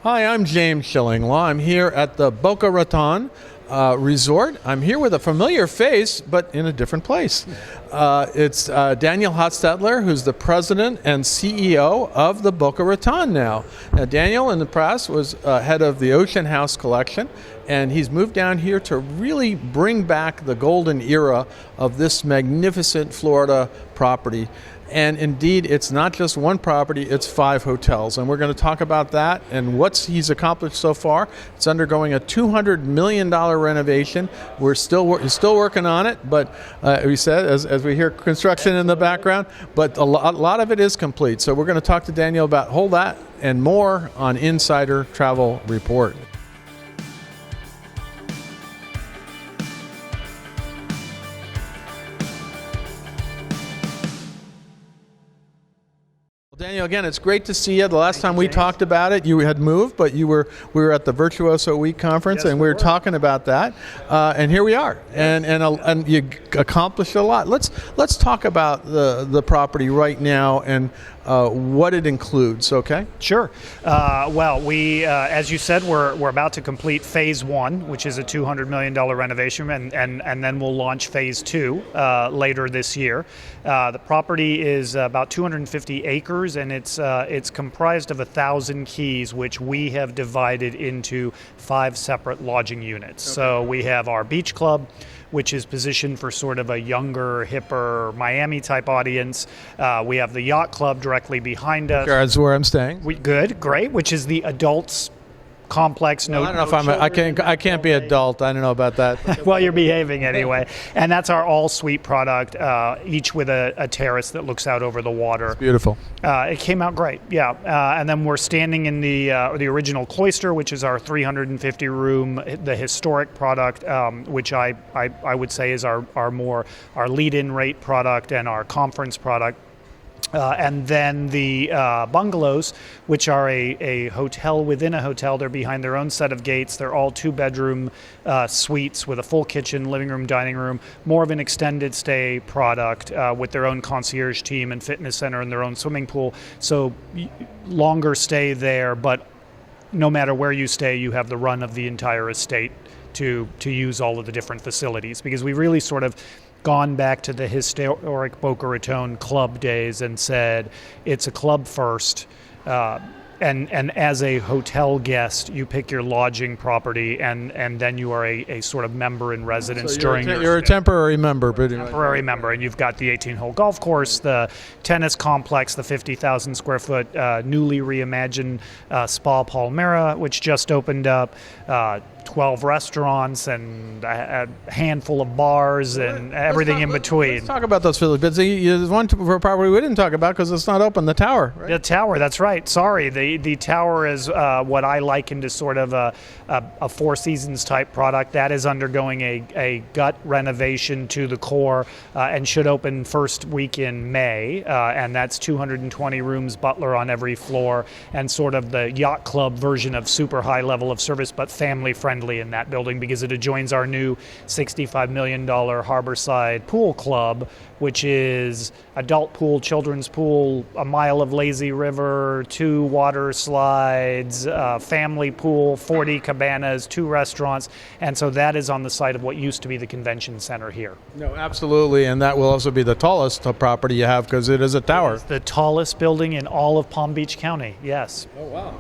Hi, I'm James Schillinglaw. I'm here at the Boca Raton Resort. I'm here with a familiar face, but in a different place. It's Daniel Hostetler, who's the president and CEO of the Boca Raton now. Now, Daniel in the past was head of the Ocean House collection, and he's moved down here to really bring back the golden era of this magnificent Florida property. And indeed, it's not just one property, it's 5 hotels. And we're going to talk about that and what he's accomplished so far. It's undergoing a $200 million renovation. We're still working on it, but we said, as we hear construction in the background, but a lot of it is complete. So we're going to talk to Daniel about all that and more on Insider Travel Report. Daniel, again, it's great to see you. The last time we talked about it, you had moved, but we were at the Virtuoso Week conference, and we were talking about that. And here we are, and you accomplished a lot. Let's talk about the property right now and what it includes. Okay? Sure. Well, we, as you said, we're about to complete Phase 1, which is a $200 million renovation, and then we'll launch Phase 2 later this year. The property is about 250 acres. And it's comprised of 1,000 keys, which we have divided into 5 separate lodging units. Okay. So we have our beach club, which is positioned for sort of a younger, hipper, Miami-type audience. We have the yacht club directly behind us. That's where I'm staying. Great, which is the adults complex. Well, I don't know if I can't be adult. I don't know about that. Well, you're behaving anyway. And that's our all-suite product, each with a terrace that looks out over the water. It's beautiful. It came out great, yeah. And then we're standing in the original Cloister, which is our 350-room, the historic product, which I would say is our lead-in rate product and our conference product. And then the bungalows, which are a hotel within a hotel. They're behind their own set of gates. They're all 2-bedroom suites with a full kitchen, living room, dining room, more of an extended stay product with their own concierge team and fitness center and their own swimming pool. So longer stay there, but no matter where you stay, you have the run of the entire estate to use all of the different facilities, because we really sort of gone back to the historic Boca Raton club days and said it's a club first, and as a hotel guest, you pick your lodging property, and then you are a sort of member in residence. So during you're a temporary member. Temporary member, and you've got the 18-hole golf course, the tennis complex, the 50,000 square foot newly reimagined Spa Palmyra, which just opened up, 12 restaurants and a handful of bars and everything in between. Let's talk about those facilities. There's one property we didn't talk about because it's not open, the tower. Right? The tower, that's right. Sorry. The tower is what I liken to sort of a Four Seasons type product. That is undergoing a gut renovation to the core and should open first week in May. And that's 220 rooms, butler on every floor, and sort of the yacht club version of super high level of service, but family friendly in that building, because it adjoins our new $65 million Harborside Pool Club, which is adult pool, children's pool, a mile of lazy river, 2 water slides, family pool, 40 cabanas, 2 restaurants, and so that is on the site of what used to be the convention center here. No, absolutely, and that will also be the tallest property you have because it is a tower. It's the tallest building in all of Palm Beach County, yes. Oh, wow.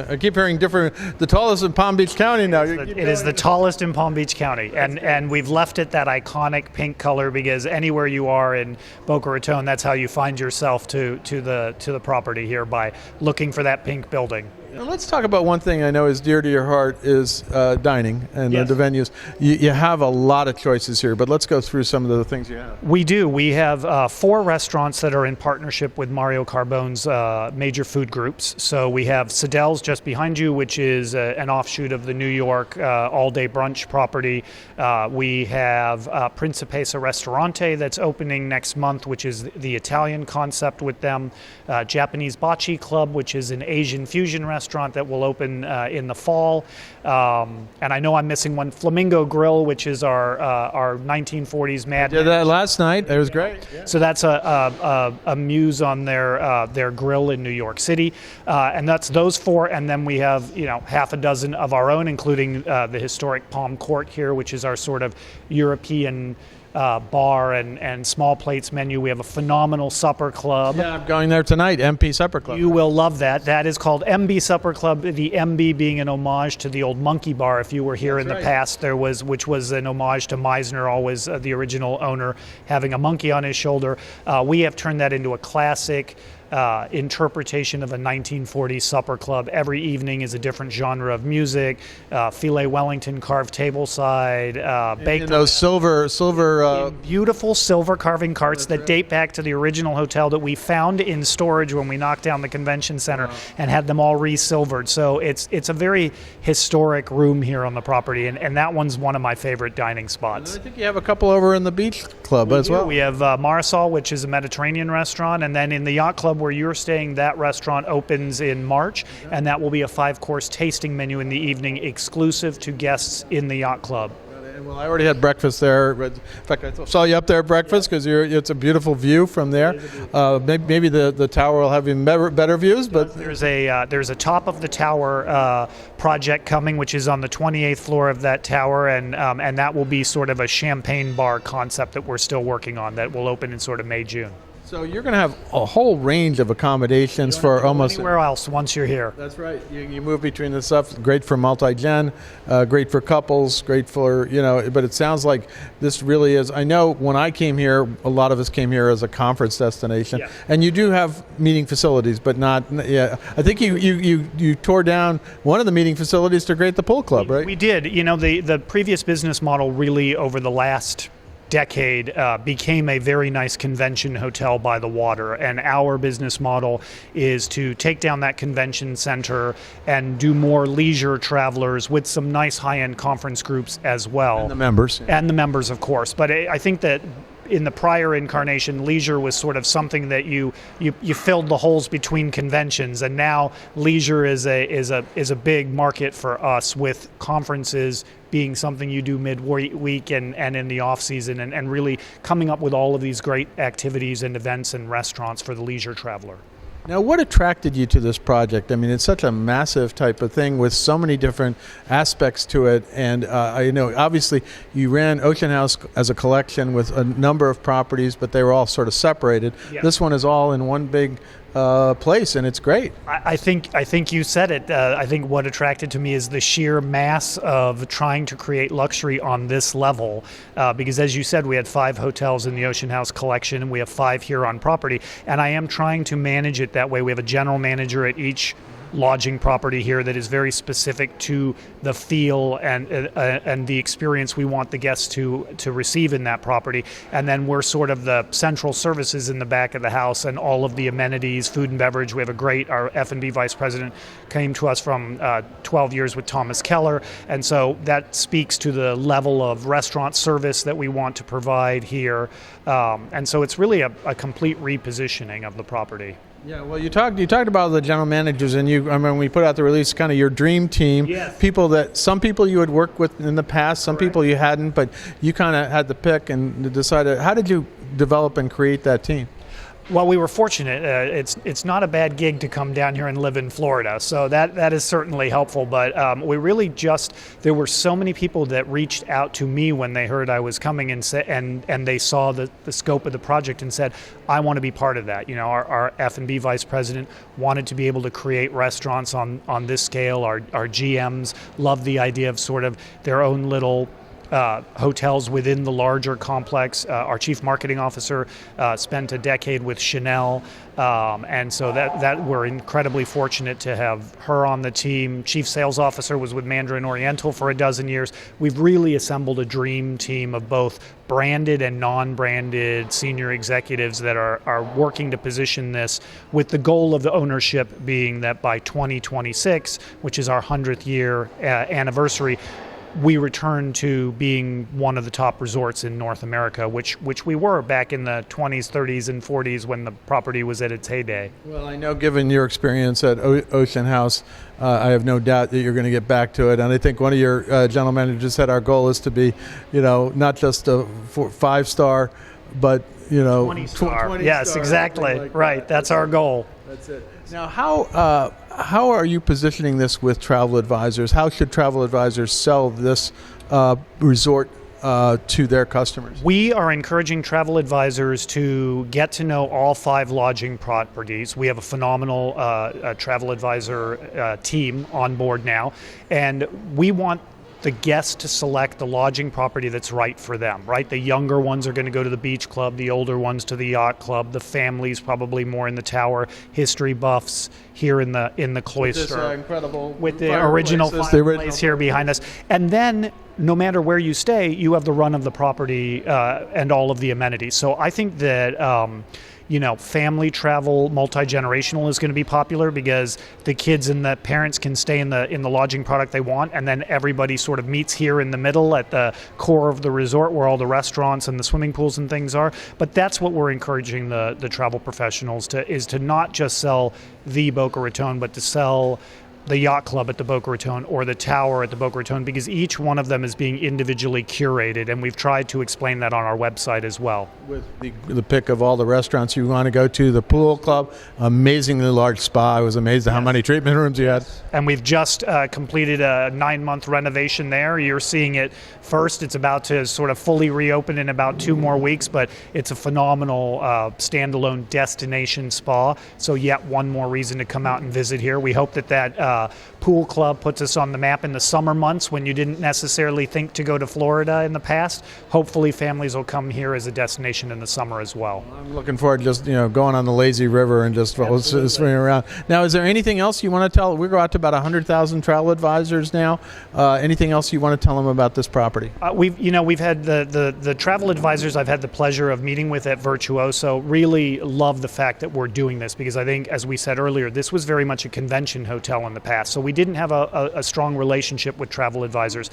I keep hearing the tallest in Palm Beach County now. It is the tallest in Palm Beach County, and we've left it that iconic pink color because anywhere you are in Boca Raton, that's how you find yourself to the property here, by looking for that pink building. Now let's talk about one thing I know is dear to your heart is dining and yes. The venues. You have a lot of choices here, but let's go through some of the things you have. We do. We have 4 restaurants that are in partnership with Mario Carbone's major food groups. So we have Sadel's just behind you, which is an offshoot of the New York all-day brunch property. We have Principessa Ristorante that's opening next month, which is the Italian concept with them. Japanese Bocce Club, which is an Asian fusion restaurant. restaurant that will open in the fall. And I know I'm missing one, Flamingo Grill, which is our 1940s Mad Did that last night. It was great. Yeah. So that's a muse on their grill in New York City, and that's those four. And then we have half a dozen of our own, including the historic Palm Court here, which is our sort of European bar and small plates menu. We have a phenomenal supper club. Yeah, I'm going there tonight, MP Supper Club. You will love that. That is called MB Supper Club, the MB being an homage to the old Monkey Bar. If you were here in the past, which was an homage to Meisner, always the original owner, having a monkey on his shoulder. We have turned that into a classic interpretation of a 1940s supper club. Every evening is a different genre of music. Filet Wellington carved tableside, baked. And those silver beautiful silver carving carts that date back to the original hotel that we found in storage when we knocked down the convention center and had them all re-silvered. So it's a very historic room here on the property, and that one's one of my favorite dining spots. And I think you have a couple over in the beach club as well. We have Marisol, which is a Mediterranean restaurant, and then in the yacht club where you're staying, that restaurant opens in March, and that will be a 5-course tasting menu in the evening exclusive to guests in the yacht club. Well, I already had breakfast there. In fact, I saw you up there at breakfast because it's a beautiful view from there. Maybe the tower will have even better views, but there's a top of the tower project coming, which is on the 28th floor of that tower, and that will be sort of a champagne bar concept that we're still working on that will open in sort of May, June. So you're going to have a whole range of accommodations for almost anywhere else once you're here. That's right. You move between the stuff. Great for multi-gen, great for couples, great for, but it sounds like this really is. I know when I came here, a lot of us came here as a conference destination, and you do have meeting facilities, but not. Yeah, I think you tore down one of the meeting facilities to create the pool club, right? We did. The previous business model really over the last decade became a very nice convention hotel by the water, and our business model is to take down that convention center and do more leisure travelers with some nice high-end conference groups as well. And the members. And the members, of course. But I think that in the prior incarnation, leisure was sort of something that you filled the holes between conventions, and now leisure is a big market for us, with conferences being something you do midweek and in the off season, and really coming up with all of these great activities and events and restaurants for the leisure traveler. Now, what attracted you to this project? I mean, it's such a massive type of thing with so many different aspects to it. And I know, obviously, you ran Ocean House as a collection with a number of properties, but they were all sort of separated. Yeah. This one is all in one big place, and it's great. I think you said it. I think what attracted to me is the sheer mass of trying to create luxury on this level, because as you said, we had 5 hotels in the Ocean House collection, and we have 5 here on property, and I am trying to manage it that way. We have a general manager at each lodging property here that is very specific to the feel and the experience we want the guests to receive in that property. And then we're sort of the central services in the back of the house and all of the amenities, food and beverage. We have our F&B vice president came to us from 12 years with Thomas Keller. And so that speaks to the level of restaurant service that we want to provide here. And so it's really a complete repositioning of the property. Yeah, well, you talked about the general managers, and I mean, we put out the release, kind of your dream team. Yes. Some people you had worked with in the past, some people you hadn't, but you kind of had to pick and decided. How did you develop and create that team? Well, we were fortunate. It's not a bad gig to come down here and live in Florida, so that is certainly helpful. But we really there were so many people that reached out to me when they heard I was coming and they saw the scope of the project and said, I want to be part of that. Our F&B vice president wanted to be able to create restaurants on this scale. Our GMs loved the idea of sort of their own little hotels within the larger complex. Our chief marketing officer spent a decade with Chanel, and so that we're incredibly fortunate to have her on the team. Chief sales officer was with Mandarin Oriental for a dozen years. We've really assembled a dream team of both branded and non-branded senior executives that are working to position this with the goal of the ownership being that by 2026, which is our 100th year anniversary, we return to being one of the top resorts in North America, which we were back in the 20s, 30s, and 40s when the property was at its heyday. Well, I know given your experience at Ocean House, I have no doubt that you're going to get back to it. And I think one of your general managers said our goal is to be, not just a 5-star, but 20 star. 20 yes, star, exactly. like right. That's our goal. That's it. Now, how are you positioning this with travel advisors? How should travel advisors sell this resort to their customers? We are encouraging travel advisors to get to know all 5 lodging properties. We have a phenomenal travel advisor team on board now, and we want the guests to select the lodging property that's right for them, right? The younger ones are going to go to the beach club, the older ones to the yacht club, the families probably more in the tower, history buffs here in the cloister. This incredible with the original fireplace here behind us. And then no matter where you stay, you have the run of the property and all of the amenities. So I think that family travel, multi-generational is going to be popular because the kids and the parents can stay in the lodging product they want, and then everybody sort of meets here in the middle at the core of the resort where all the restaurants and the swimming pools and things are. But that's what we're encouraging the travel professionals to not just sell the Boca Raton, but to sell the yacht club at the Boca Raton or the tower at the Boca Raton, because each one of them is being individually curated, and we've tried to explain that on our website as well. With the pick of all the restaurants you want to go to, the pool club, amazingly large spa. I was amazed at how many treatment rooms you had. And we've just completed a 9-month renovation there. You're seeing it first. It's about to sort of fully reopen in about 2 more weeks, but it's a phenomenal standalone destination spa. So yet one more reason to come out and visit here. We hope that pool club puts us on the map in the summer months when you didn't necessarily think to go to Florida in the past. Hopefully families will come here as a destination in the summer as well. I'm looking forward to just going on the lazy river and just swimming around. Now, is there anything else you want to tell? We go out to about 100,000 travel advisors now. Anything else you want to tell them about this property? We've had the travel advisors I've had the pleasure of meeting with at Virtuoso really love the fact that we're doing this, because I think, as we said earlier, this was very much a convention hotel in the past. So we didn't have a strong relationship with travel advisors.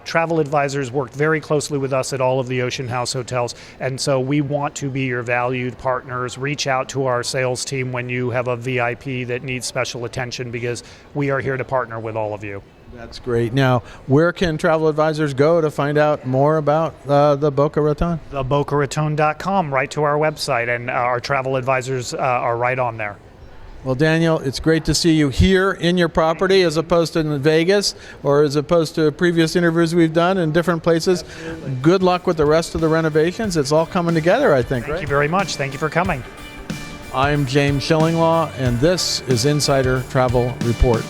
Travel advisors worked very closely with us at all of the Ocean House hotels, and so we want to be your valued partners. Reach out to our sales team when you have a VIP that needs special attention, because we are here to partner with all of you. That's great. Now, where can travel advisors go to find out more about the Boca Raton? TheBocaRaton.com, right to our website, and our travel advisors are right on there. Well, Daniel, it's great to see you here in your property as opposed to in Vegas or as opposed to previous interviews we've done in different places. Absolutely. Good luck with the rest of the renovations. It's all coming together, I think. Thank you very much. Thank you for coming. I'm James Shillinglaw, and this is Insider Travel Report.